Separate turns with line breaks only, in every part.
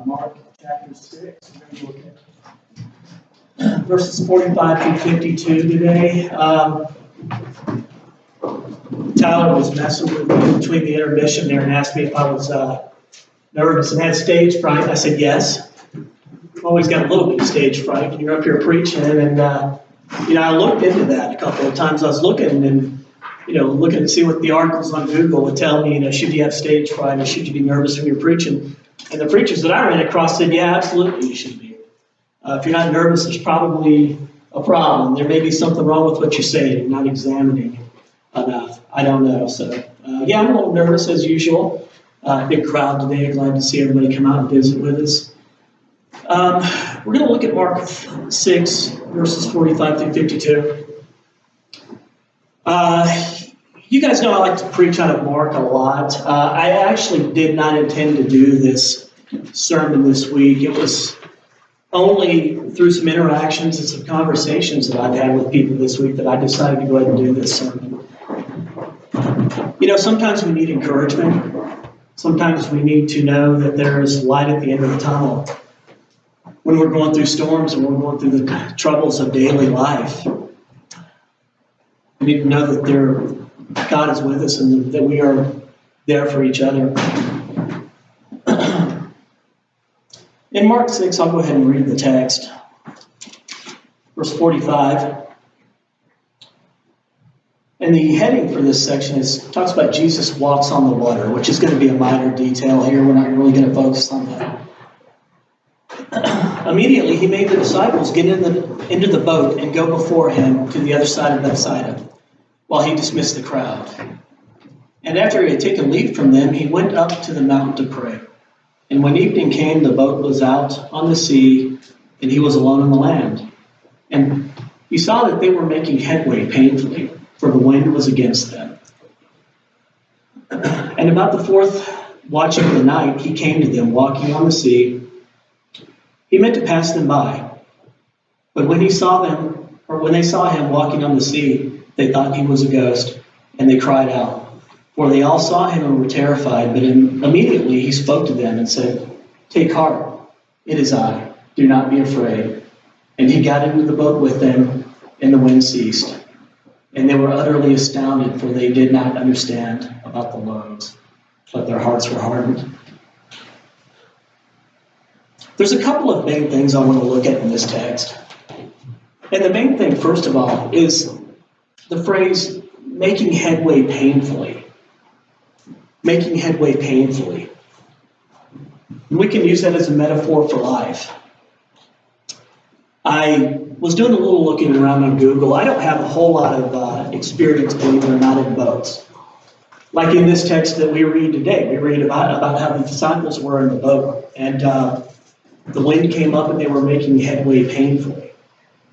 Mark chapter 6. We're going to look at verses 45 through 52 today. Tyler was messing with me between the intermission there and asked me if I was nervous and had stage fright. I said yes. I've always got a little bit of stage fright when you're up here preaching. And, I looked into that a couple of times. I was looking to see what the articles on Google would tell me, should you have stage fright or should you be nervous when you're preaching? And the preachers that I ran across said, yeah, absolutely you should be. If you're not nervous, there's probably a problem. There may be something wrong with what you're saying. You're not examining enough. I don't know. So, I'm a little nervous as usual. Big crowd today. Glad to see everybody come out and visit with us. We're going to look at Mark 6, verses 45 through 52. You guys know I like to preach out of Mark a lot. I actually did not intend to do this sermon this week. It was only through some interactions and some conversations that I've had with people this week that I decided to go ahead and do this sermon. Sometimes we need encouragement. Sometimes we need to know that there is light at the end of the tunnel. When we're going through storms and we're going through the troubles of daily life, we need to know that God is with us and that we are there for each other. In Mark 6, I'll go ahead and read the text. Verse 45. And the heading for this section talks about Jesus walks on the water, which is going to be a minor detail here. We're not really going to focus on that. Immediately, he made the disciples get into the boat and go before him to the other side of Bethsaida, while he dismissed the crowd. And after he had taken leave from them, he went up to the mountain to pray. And when evening came, the boat was out on the sea, and he was alone on the land. And he saw that they were making headway painfully, for the wind was against them. And about the fourth watch of the night, he came to them, walking on the sea. He meant to pass them by. But when they saw him walking on the sea, they thought he was a ghost, and they cried out. For they all saw him and were terrified, but immediately he spoke to them and said, "Take heart, it is I, do not be afraid." And he got into the boat with them, and the wind ceased. And they were utterly astounded, for they did not understand about the loaves, but their hearts were hardened. There's a couple of main things I want to look at in this text. And the main thing, first of all, is the phrase, making headway painfully. Making headway painfully. And we can use that as a metaphor for life. I was doing a little looking around on Google. I don't have a whole lot of experience, believe it or not, in boats. Like in this text that we read today, we read about how the disciples were in the boat, and the wind came up and they were making headway painfully.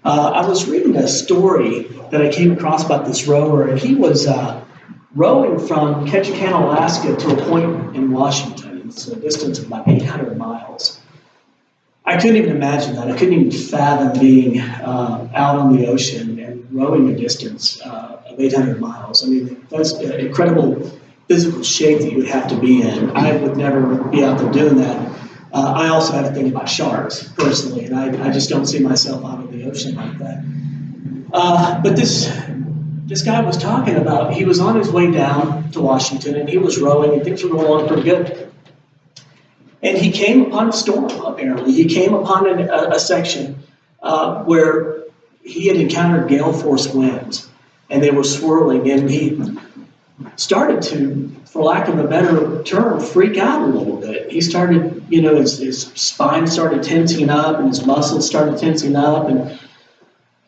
I was reading a story that I came across about this rower, and he was rowing from Ketchikan, Alaska to a point in Washington. It's a distance of about 800 miles. I couldn't even imagine that. I couldn't even fathom being out on the ocean and rowing a distance of 800 miles. I mean, that's an incredible physical shape that you would have to be in. I would never be out there doing that. I also have a thing about sharks, personally, and I just don't see myself out of the ocean like that. But this guy was talking about, he was on his way down to Washington, and he was rowing, and things were going along pretty good. And he came upon a storm, apparently. He came upon a section where he had encountered gale force winds, and they were swirling, and he started to, for lack of a better term, freak out a little bit. He started, his spine started tensing up, and his muscles started tensing up, and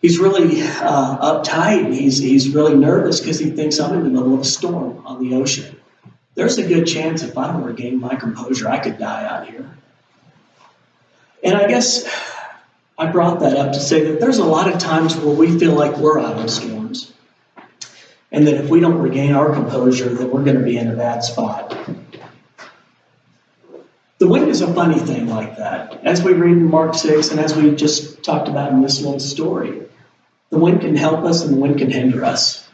he's really uptight, and he's really nervous because he thinks I'm in the middle of a storm on the ocean. There's a good chance if I don't regain my composure, I could die out here. And I guess I brought that up to say that there's a lot of times where we feel like we're out in storms, and that if we don't regain our composure, then we're going to be in a bad spot. The wind is a funny thing like that. As we read in Mark 6, and as we just talked about in this little story, the wind can help us and the wind can hinder us.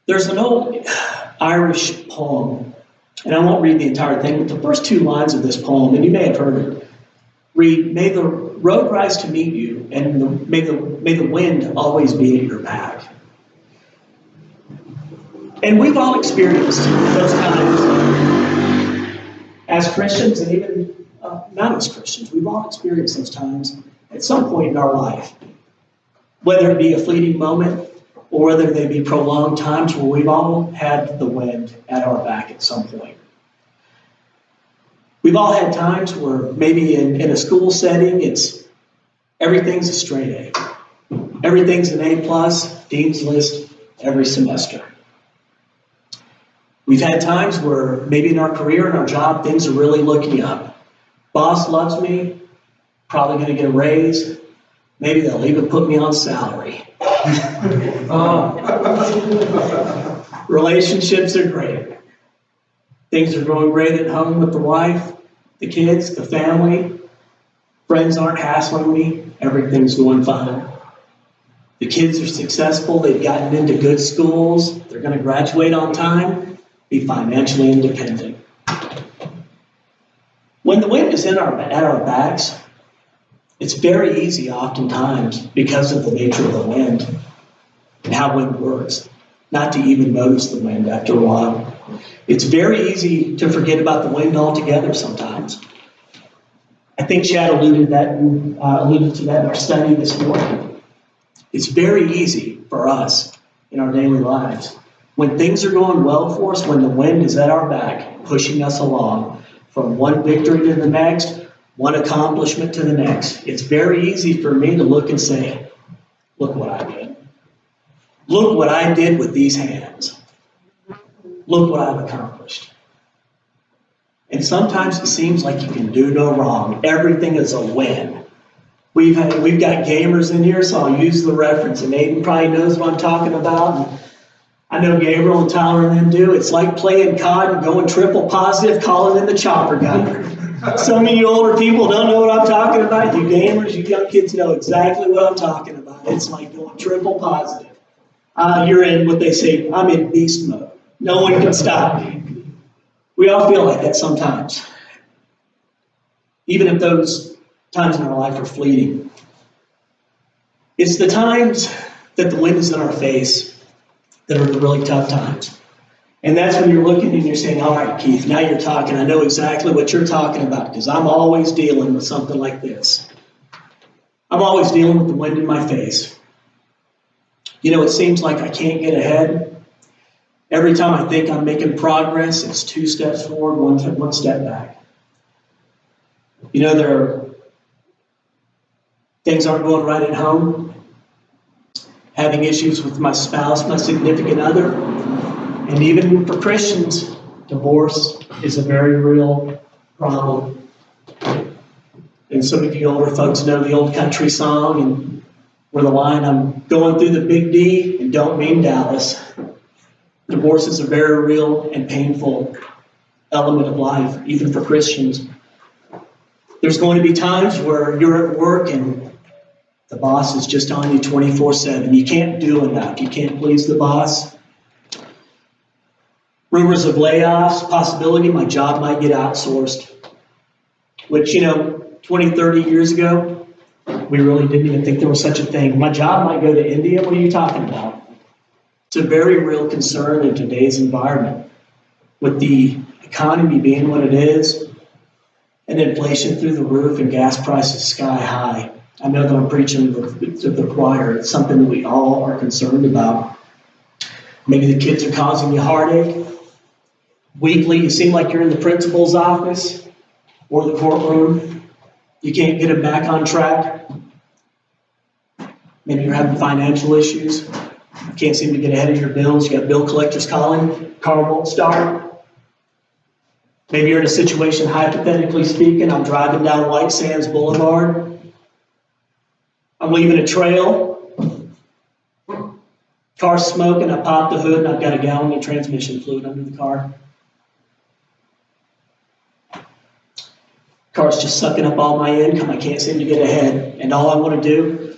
There's an old Irish poem And I won't read the entire thing, but the first two lines of this poem, and you may have heard it, read, "May the road rise to meet you, and may the wind always be at your back." And we've all experienced those times as Christians, and even not as Christians. We've all experienced those times at some point in our life, whether it be a fleeting moment or whether they be prolonged times where we've all had the wind at our back at some point. We've all had times where maybe in a school setting, everything's a straight A. Everything's an A+, Dean's List every semester. We've had times where maybe in our career and our job, things are really looking up. Boss loves me, probably going to get a raise. Maybe they'll even put me on salary. Relationships are great. Things are going great at home with the wife, the kids, the family. Friends aren't hassling me. Everything's going fine. The kids are successful. They've gotten into good schools. They're going to graduate on time, be financially independent. When the wind is at our backs, it's very easy oftentimes, because of the nature of the wind and how wind works, not to even notice the wind after a while. It's very easy to forget about the wind altogether sometimes. I think Chad alluded to that in our study this morning. It's very easy for us in our daily lives. When things are going well for us, when the wind is at our back, pushing us along from one victory to the next, one accomplishment to the next, it's very easy for me to look and say, look what I did. Look what I did with these hands. Look what I've accomplished. And sometimes it seems like you can do no wrong. Everything is a win. We've got gamers in here, so I'll use the reference. And Aiden probably knows what I'm talking about. And I know Gabriel and Tyler and them do. It's like playing COD and going triple positive, calling in the chopper gunner. Some of you older people don't know what I'm talking about. You gamers, you young kids know exactly what I'm talking about. It's like going triple positive. You're in what they say, I'm in beast mode. No one can stop me. We all feel like that sometimes. Even if those times in our life are fleeting. It's the times that the wind is in our face that are the really tough times. And that's when you're looking and you're saying, all right, Keith, now you're talking. I know exactly what you're talking about because I'm always dealing with something like this. I'm always dealing with the wind in my face. You know, it seems like I can't get ahead. Every time I think I'm making progress, it's 2 steps forward, one step back. You know, things aren't going right at home. Having issues with my spouse, my significant other. And even for Christians, divorce is a very real problem. And some of you older folks know the old country song and where the line, I'm going through the big D and don't mean Dallas. Divorce is a very real and painful element of life, even for Christians. There's going to be times where you're at work and the boss is just on you 24/7. You can't do enough. You can't please the boss. Rumors of layoffs, possibility my job might get outsourced, which, 20, 30 years ago, we really didn't even think there was such a thing. My job might go to India. What are you talking about? It's a very real concern in today's environment, with the economy being what it is, and inflation through the roof and gas prices sky high. I know that I'm preaching to the choir. It's something that we all are concerned about. Maybe the kids are causing you heartache. Weekly, you seem like you're in the principal's office or the courtroom. You can't get them back on track. Maybe you're having financial issues. You can't seem to get ahead of your bills. You got bill collectors calling. Car won't start. Maybe you're in a situation, hypothetically speaking, I'm driving down White Sands Boulevard. I'm leaving a trail. Car's smoking. I pop the hood and I've got a gallon of transmission fluid under the car. Car's just sucking up all my income. I can't seem to get ahead. And all I want to do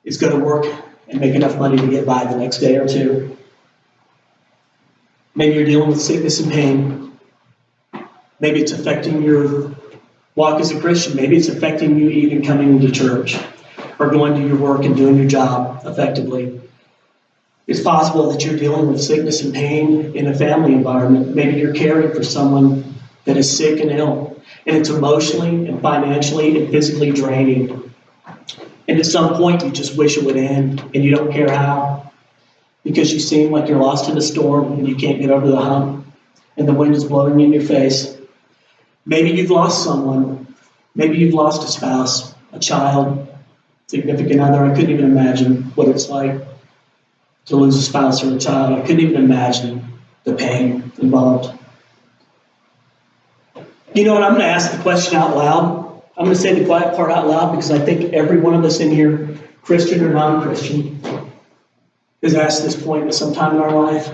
is go to work and make enough money to get by the next day or two. Maybe you're dealing with sickness and pain. Maybe it's affecting your walk as a Christian. Maybe it's affecting you even coming to church or going to your work and doing your job effectively. It's possible that you're dealing with sickness and pain in a family environment. Maybe you're caring for someone that is sick and ill, and it's emotionally and financially and physically draining. And at some point, you just wish it would end, and you don't care how, because you seem like you're lost in a storm and you can't get over the hump, and the wind is blowing in your face. Maybe you've lost someone. Maybe you've lost a spouse, a child, significant other. I couldn't even imagine what it's like to lose a spouse or a child. I couldn't even imagine the pain involved. You know what? I'm going to ask the question out loud. I'm going to say the quiet part out loud because I think every one of us in here, Christian or non-Christian, is asked this point at some time in our life.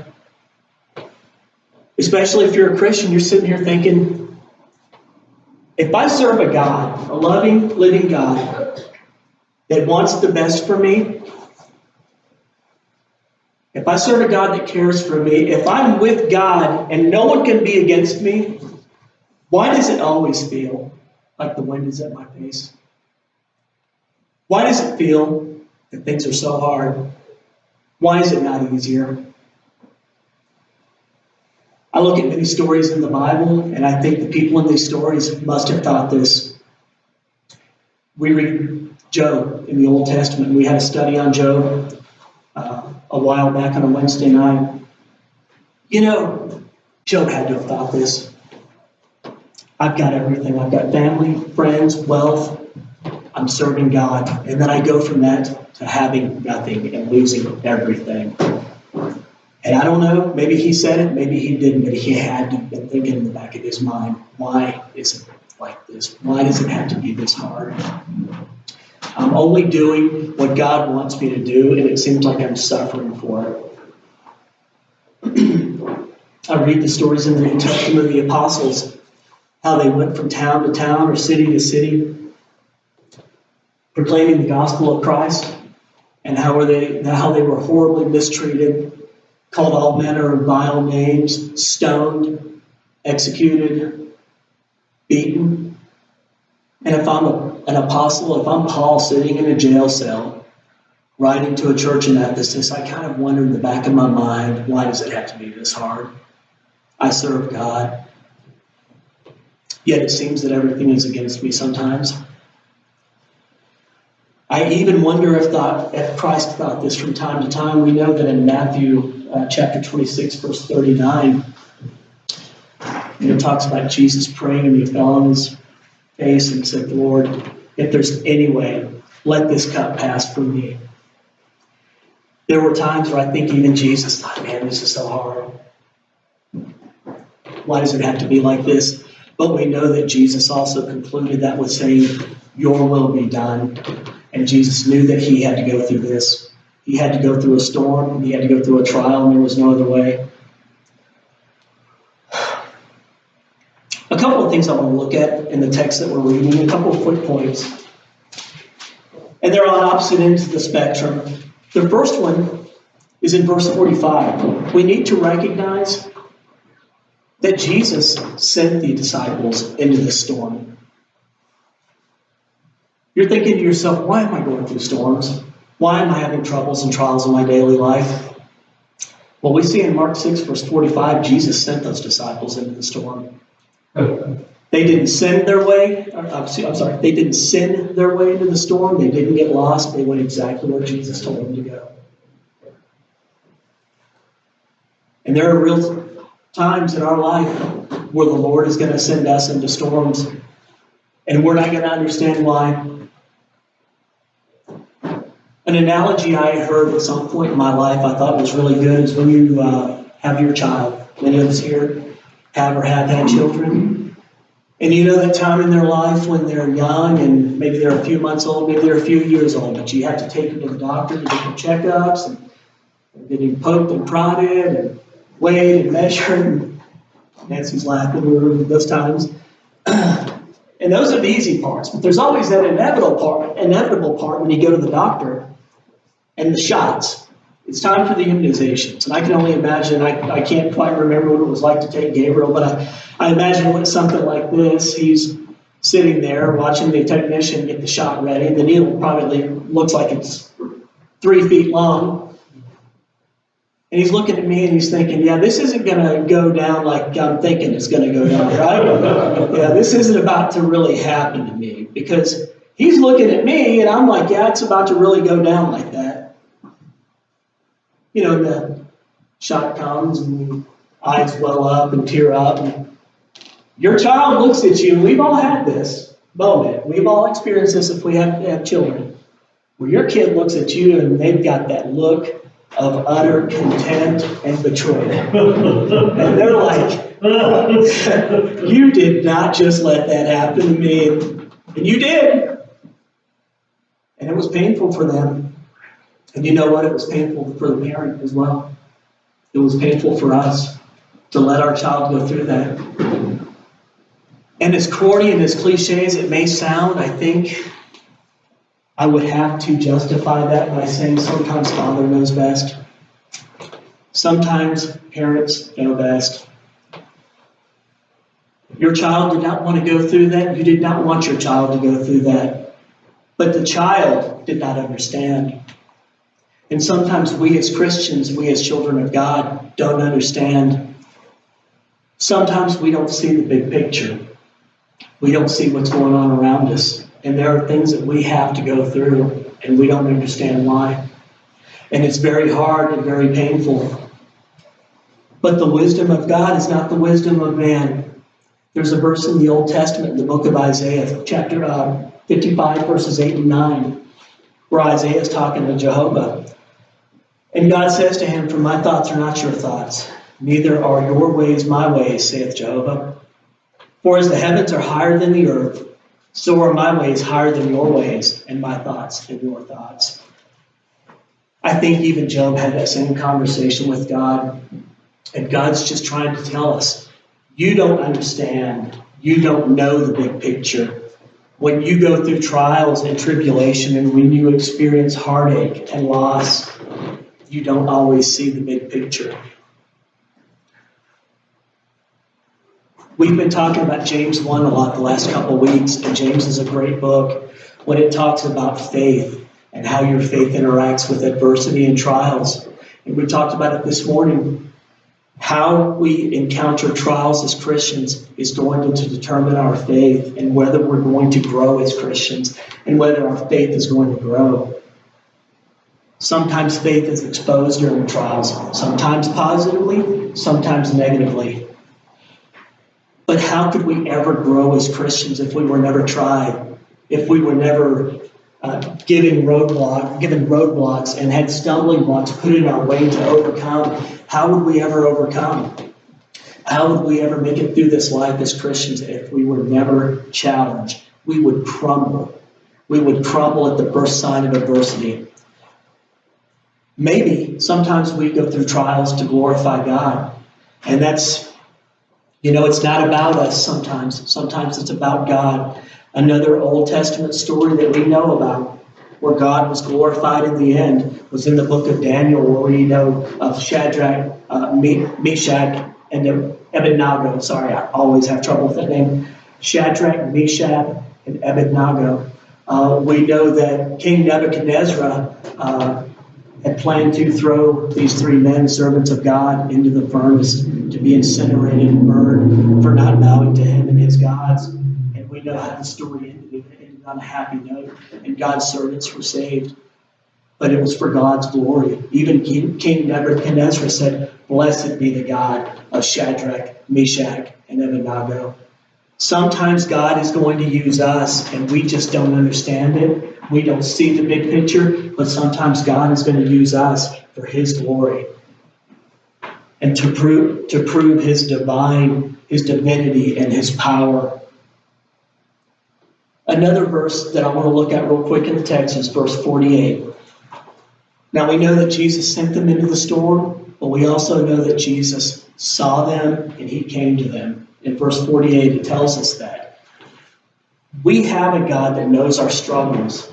Especially if you're a Christian, you're sitting here thinking, if I serve a God, a loving, living God, that wants the best for me, if I serve a God that cares for me, if I'm with God and no one can be against me, why does it always feel like the wind is at my face? Why does it feel that things are so hard? Why is it not easier? I look at many stories in the Bible, and I think the people in these stories must have thought this. We read Job in the Old Testament. We had a study on Job a while back on a Wednesday night. You know, Job had to have thought this. I've got everything. I've got family, friends, wealth. I'm serving God. And then I go from that to having nothing and losing everything. And I don't know, maybe he said it, maybe he didn't, but he had to have been thinking in the back of his mind, why is it like this? Why does it have to be this hard? I'm only doing what God wants me to do, and it seems like I'm suffering for it. I read the stories in the New Testament of the apostles, how they went from town to town or city to city, proclaiming the gospel of Christ, and how they were horribly mistreated, called all manner of vile names, stoned, executed, beaten. And if I'm an apostle, if I'm Paul sitting in a jail cell, writing to a church in Ephesus, I kind of wonder in the back of my mind, why does it have to be this hard? I serve God. Yet it seems that everything is against me sometimes. I even wonder if Christ thought this from time to time. We know that in Matthew chapter 26, verse 39, it talks about Jesus praying, and he fell on his face and said, Lord, if there's any way, let this cup pass from me. There were times where I think even Jesus thought, man, this is so hard. Why does it have to be like this? But we know that Jesus also concluded that with saying, your will be done. And Jesus knew that he had to go through this. He had to go through a storm. He had to go through a trial, and there was no other way. A couple of things I want to look at in the text that we're reading, a couple of quick points. And they're on opposite ends of the spectrum. The first one is in verse 45. We need to recognize that Jesus sent the disciples into the storm. You're thinking to yourself, why am I going through storms? Why am I having troubles and trials in my daily life? Well, we see in Mark 6, verse 45, Jesus sent those disciples into the storm. They didn't send their way, they didn't send their way into the storm. They didn't get lost. They went exactly where Jesus told them to go. And there are real times in our life where the Lord is going to send us into storms, and we're not going to understand why. An analogy I had heard at some point in my life I thought was really good is when you have your child. Many of us here have or have had children. And you know that time in their life when they're young and maybe they're a few months old, maybe they're a few years old, but you have to take them to the doctor to get their checkups, and they're getting poked and prodded and weighed and measured. And Nancy's laughing over those times. And those are the easy parts, but there's always that inevitable part when you go to the doctor and the shots. it's time for the immunizations. And I can only imagine, I can't quite remember what it was like to take Gabriel, but I imagine it was something like this. He's sitting there watching the technician get the shot ready. The needle probably looks like it's 3 feet long. And he's looking at me and he's thinking, yeah, this isn't going to go down like I'm thinking it's going to go down, right? Yeah, this isn't about to really happen to me, because he's looking at me and I'm like, yeah, it's about to really go down like that. You know, the shot comes and eyes well up and tear up. And your child looks at you, and we've all had this moment. We've all experienced this if we have children, where your kid looks at you and they've got that look of utter contempt and betrayal. And they're like, you did not just let that happen to me. And you did. And it was painful for them. And you know what? It was painful for the parent as well. It was painful for us to let our child go through that. And as corny and as cliche as it may sound, I think I would have to justify that by saying sometimes Father knows best. Sometimes parents know best. Your child did not want to go through that. You did not want your child to go through that. But the child did not understand. And sometimes we as Christians, we as children of God, don't understand. Sometimes we don't see the big picture. We don't see what's going on around us. And there are things that we have to go through, and we don't understand why. And it's very hard and very painful. But the wisdom of God is not the wisdom of man. There's a verse in the Old Testament, in the book of Isaiah, chapter 55, verses 8 and 9, where Isaiah is talking to Jehovah. And God says to him, "For my thoughts are not your thoughts, neither are your ways my ways, saith Jehovah. For as the heavens are higher than the earth, so are my ways higher than your ways, and my thoughts than your thoughts." I think even Job had that same conversation with God. And God's just trying to tell us, you don't understand. You don't know the big picture. When you go through trials and tribulation, and when you experience heartache and loss, you don't always see the big picture. We've been talking about James 1 a lot the last couple of weeks, and James is a great book when it talks about faith and how your faith interacts with adversity and trials. And we talked about it this morning. How we encounter trials as Christians is going to determine our faith and whether we're going to grow as Christians and whether our faith is going to grow. Sometimes faith is exposed during trials, sometimes positively, sometimes negatively. But how could we ever grow as Christians if we were never tried, if we were never given roadblocks and had stumbling blocks put in our way to overcome? How would we ever overcome? How would we ever make it through this life as Christians if we were never challenged? We would crumble. We would crumble at the first sign of adversity. Maybe sometimes we go through trials to glorify God. And that's, it's not about us sometimes. Sometimes it's about God. Another Old Testament story that we know about, where God was glorified in the end, was in the book of Daniel, where we know of Shadrach, Meshach, and Abednego. Sorry, I always have trouble with that name. Shadrach, Meshach, and Abednego. We know that King Nebuchadnezzar had planned to throw these 3 men, servants of God, into the furnace to be incinerated and burned for not bowing to him and his gods. And we know how the story ended. It ended on a happy note, and God's servants were saved. But it was for God's glory. Even King Nebuchadnezzar said, "Blessed be the God of Shadrach, Meshach, and Abednego." Sometimes God is going to use us, and we just don't understand it. We don't see the big picture, but sometimes God is going to use us for His glory and to prove His divinity, and His power. Another verse that I want to look at real quick in the text is verse 48. Now we know that Jesus sent them into the storm, but we also know that Jesus saw them and He came to them. In verse 48, it tells us that we have a God that knows our struggles.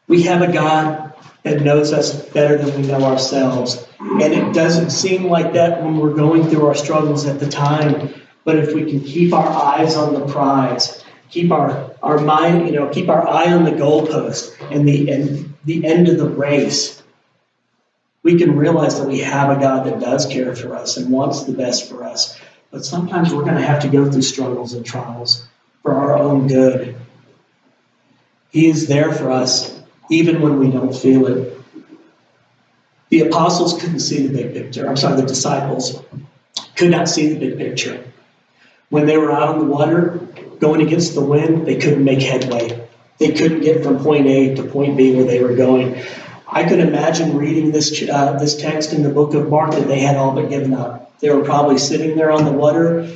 We have a God that knows us better than we know ourselves. And it doesn't seem like that when we're going through our struggles at the time. But if we can keep our eyes on the prize, keep our mind, keep our eye on the goalpost and the end of the race, we can realize that we have a God that does care for us and wants the best for us. But sometimes we're going to have to go through struggles and trials for our own good. He is there for us even when we don't feel it. The apostles couldn't see the big picture. The disciples could not see the big picture. When they were out on the water, going against the wind, they couldn't make headway. They couldn't get from point A to point B where they were going. I could imagine reading this text in the book of Mark that they had all but given up. They were probably sitting there on the water.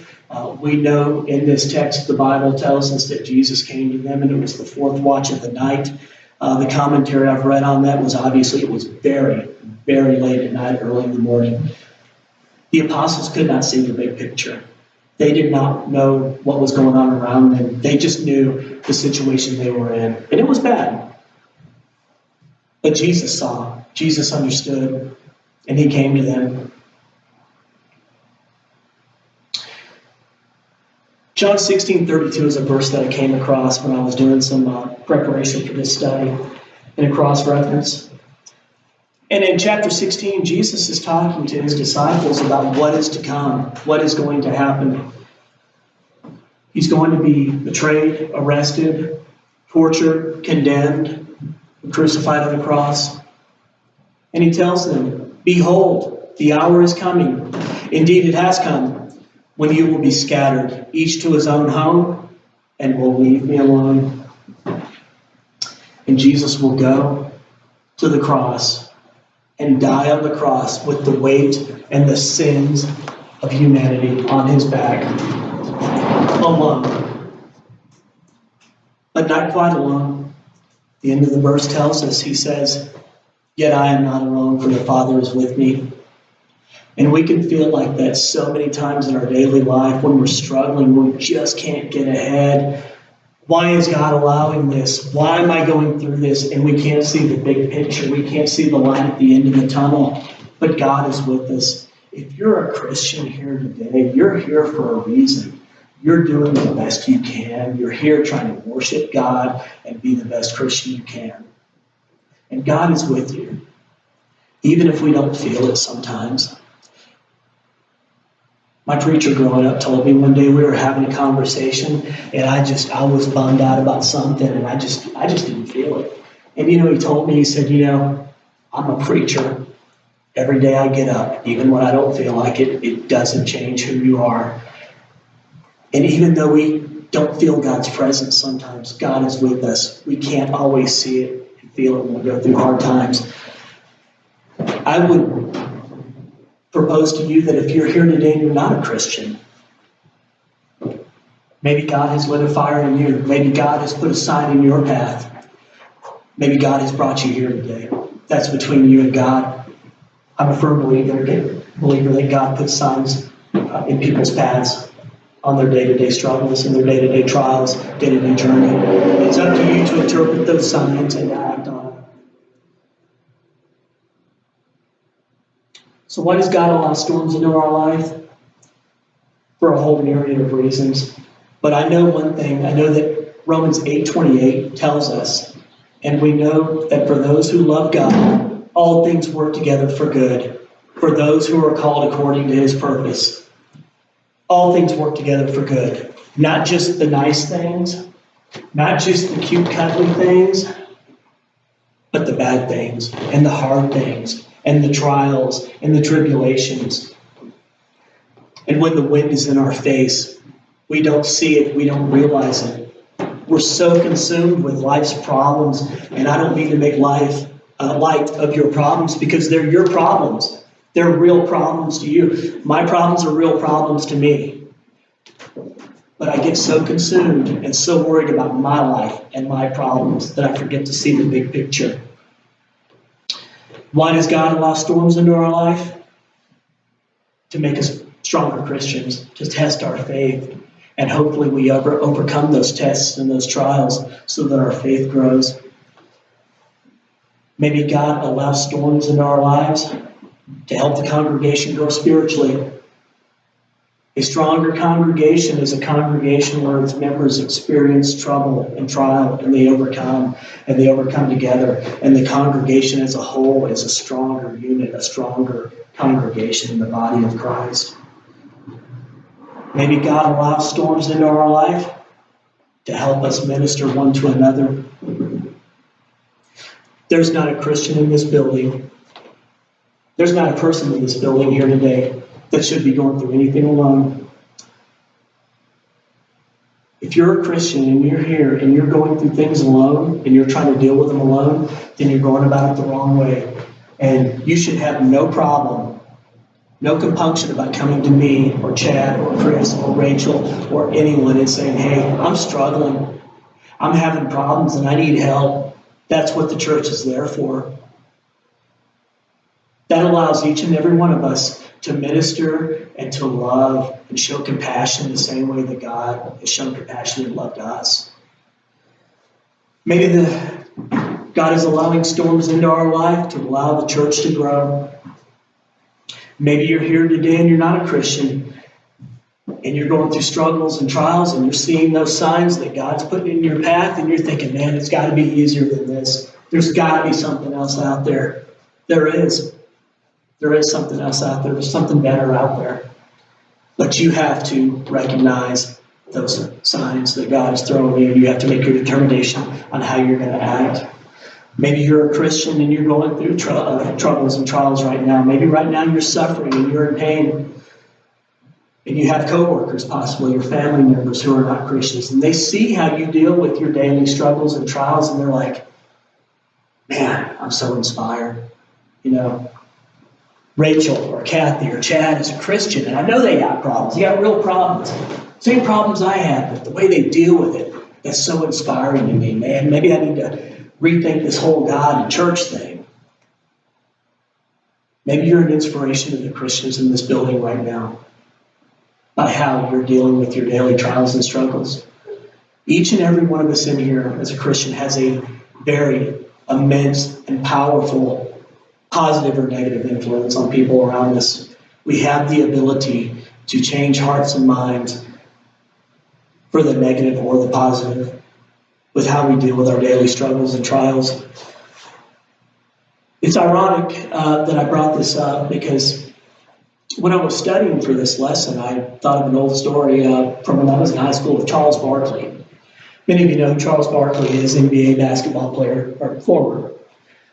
We know in this text, the Bible tells us that Jesus came to them and it was the fourth watch of the night. The commentary I've read on that was obviously it was very, very late at night, early in the morning. The apostles could not see the big picture. They did not know what was going on around them. They just knew the situation they were in. And it was bad. But Jesus saw, Jesus understood, and he came to them. John 16:32 is a verse that I came across when I was doing some preparation for this study and a cross-reference. And in chapter 16, Jesus is talking to his disciples about what is to come, what is going to happen. He's going to be betrayed, arrested, tortured, condemned, crucified on the cross. And he tells them, "Behold, the hour is coming. Indeed, it has come, when you will be scattered, each to his own home, and will leave me alone." And Jesus will go to the cross and die on the cross with the weight and the sins of humanity on his back, alone. But not quite alone. The end of the verse tells us, he says, "Yet I am not alone, for the Father is with me." And we can feel like that so many times in our daily life when we're struggling, we just can't get ahead. Why is God allowing this? Why am I going through this? And we can't see the big picture. We can't see the light at the end of the tunnel. But God is with us. If you're a Christian here today, you're here for a reason. You're doing the best you can. You're here trying to worship God and be the best Christian you can. And God is with you, even if we don't feel it sometimes. My preacher growing up told me one day we were having a conversation, and I was bummed out about something, and I just didn't feel it. And he told me, he said, I'm a preacher. Every day I get up, even when I don't feel like it, it doesn't change who you are. And even though we don't feel God's presence sometimes, God is with us. We can't always see it and feel it when we go through hard times. I would propose to you that if you're here today and you're not a Christian, maybe God has lit a fire in you. Maybe God has put a sign in your path. Maybe God has brought you here today. That's between you and God. I'm a firm believer that God puts signs in people's paths on their day-to-day struggles and their day-to-day trials, day-to-day journey. It's up to you to interpret those signs and act on them. So why does God allow storms into our life? For a whole myriad of reasons. But I know one thing. I know that Romans 8:28 tells us, and we know that for those who love God, all things work together for good, for those who are called according to his purpose. All things work together for good. Not just the nice things, not just the cute, cuddly things, but the bad things, and the hard things, and the trials, and the tribulations. And when the wind is in our face, we don't see it, we don't realize it. We're so consumed with life's problems, and I don't mean to make light of your problems, because they're your problems. They're real problems to you. My problems are real problems to me. But I get so consumed and so worried about my life and my problems that I forget to see the big picture. Why does God allow storms into our life? To make us stronger Christians, to test our faith. And hopefully we overcome those tests and those trials so that our faith grows. Maybe God allows storms into our lives to help the congregation grow spiritually. A stronger congregation is a congregation where its members experience trouble and trial, and they overcome together. And the congregation as a whole is a stronger unit, a stronger congregation in the body of Christ. Maybe God allows storms into our life to help us minister one to another. There's not a Christian in this building. There's not a person in this building here today that should be going through anything alone. If you're a Christian and you're here and you're going through things alone and you're trying to deal with them alone, then you're going about it the wrong way. And you should have no problem, no compunction about coming to me or Chad or Chris or Rachel or anyone and saying, hey, I'm struggling. I'm having problems and I need help. That's what the church is there for. That allows each and every one of us to minister and to love and show compassion the same way that God has shown compassion and loved us. Maybe God is allowing storms into our life to allow the church to grow. Maybe you're here today and you're not a Christian and you're going through struggles and trials and you're seeing those signs that God's putting in your path and you're thinking, man, it's got to be easier than this. There's got to be something else out there. There is. There is something else out there. There's something better out there. But you have to recognize those signs that God is throwing you. You have to make your determination on how you're going to act. Maybe you're a Christian and you're going through troubles and trials right now. Maybe right now you're suffering and you're in pain. And you have coworkers, possibly your family members who are not Christians. And they see how you deal with your daily struggles and trials. And they're like, man, I'm so inspired. You know, Rachel or Kathy or Chad is a Christian, and I know they got problems. They got real problems. Same problems I have, but the way they deal with it, that's so inspiring to me, man. Maybe I need to rethink this whole God and church thing. Maybe you're an inspiration to the Christians in this building right now by how you're dealing with your daily trials and struggles. Each and every one of us in here as a Christian has a very immense and powerful positive or negative influence on people around us. We have the ability to change hearts and minds for the negative or the positive with how we deal with our daily struggles and trials. It's ironic that I brought this up because when I was studying for this lesson, I thought of an old story from when I was in high school with Charles Barkley. Many of you know who Charles Barkley is, NBA basketball player, or former.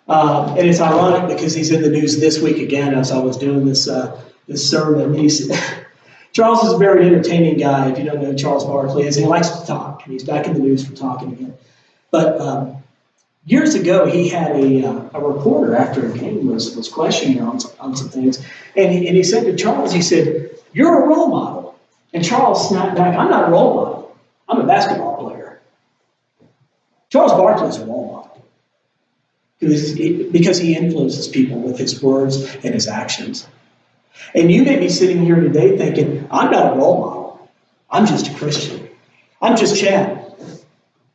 And it's ironic because he's in the news this week again as I was doing this sermon. Charles is a very entertaining guy, if you don't know who Charles Barkley is. He likes to talk, and he's back in the news for talking again. But years ago, he had a reporter after a game was questioning him on some things. And he said to Charles, he said, you're a role model. And Charles snapped back, I'm not a role model. I'm a basketball player. Charles Barkley is a role model. Because he influences people with his words and his actions. And you may be sitting here today thinking, I'm not a role model. I'm just a Christian. I'm just Chad.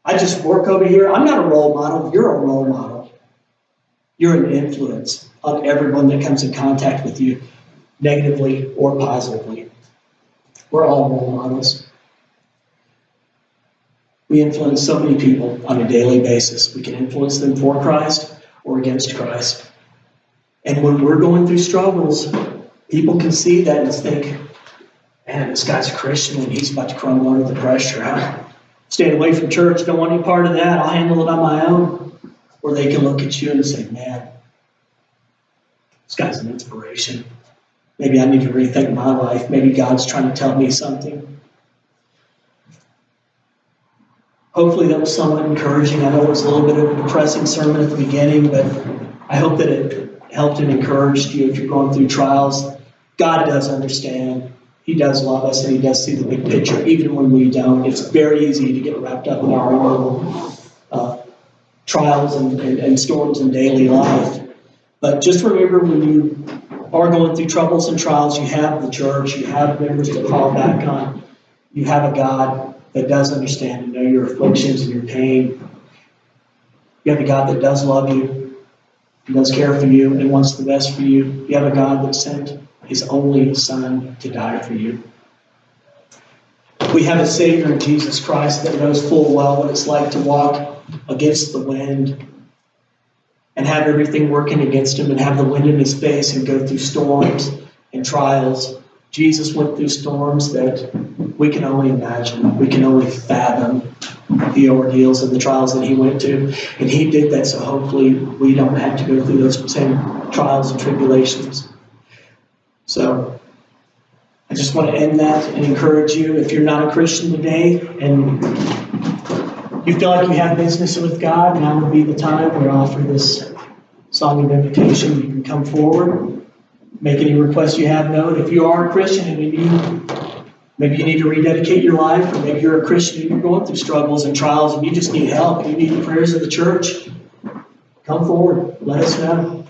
I just work over here. I'm not a role model. You're a role model. You're an influence on everyone that comes in contact with you, negatively or positively. We're all role models. We influence so many people on a daily basis. We can influence them for Christ or against Christ. And when we're going through struggles, people can see that and think, man, this guy's a Christian and he's about to crumble under the pressure. I'm staying away from church, don't want any part of that. I'll handle it on my own. Or they can look at you and say, man, this guy's an inspiration. Maybe I need to rethink my life. Maybe God's trying to tell me something. Hopefully that was somewhat encouraging. I know it was a little bit of a depressing sermon at the beginning, but I hope that it helped and encouraged you if you're going through trials. God does understand. He does love us, and he does see the big picture, even when we don't. It's very easy to get wrapped up in our own trials and storms in daily life. But just remember, when you are going through troubles and trials, you have the church, you have members to fall back on. You have a God that does understand and know your afflictions and your pain. You have a God that does love you. He does care for you and wants the best for you. You have a God that sent His only Son to die for you. We have a Savior in Jesus Christ that knows full well what it's like to walk against the wind and have everything working against him and have the wind in his face and go through storms and trials. Jesus went through storms that we can only imagine. We can only fathom the ordeals and the trials that he went to. And he did that, so hopefully we don't have to go through those same trials and tribulations. So I just want to end that and encourage you, if you're not a Christian today and you feel like you have business with God, now would be the time we offer this song of invitation. You can come forward, make any requests you have known. If you are a Christian and maybe you need to rededicate your life, or maybe you're a Christian and you're going through struggles and trials and you just need help, you need the prayers of the church, come forward, let us know.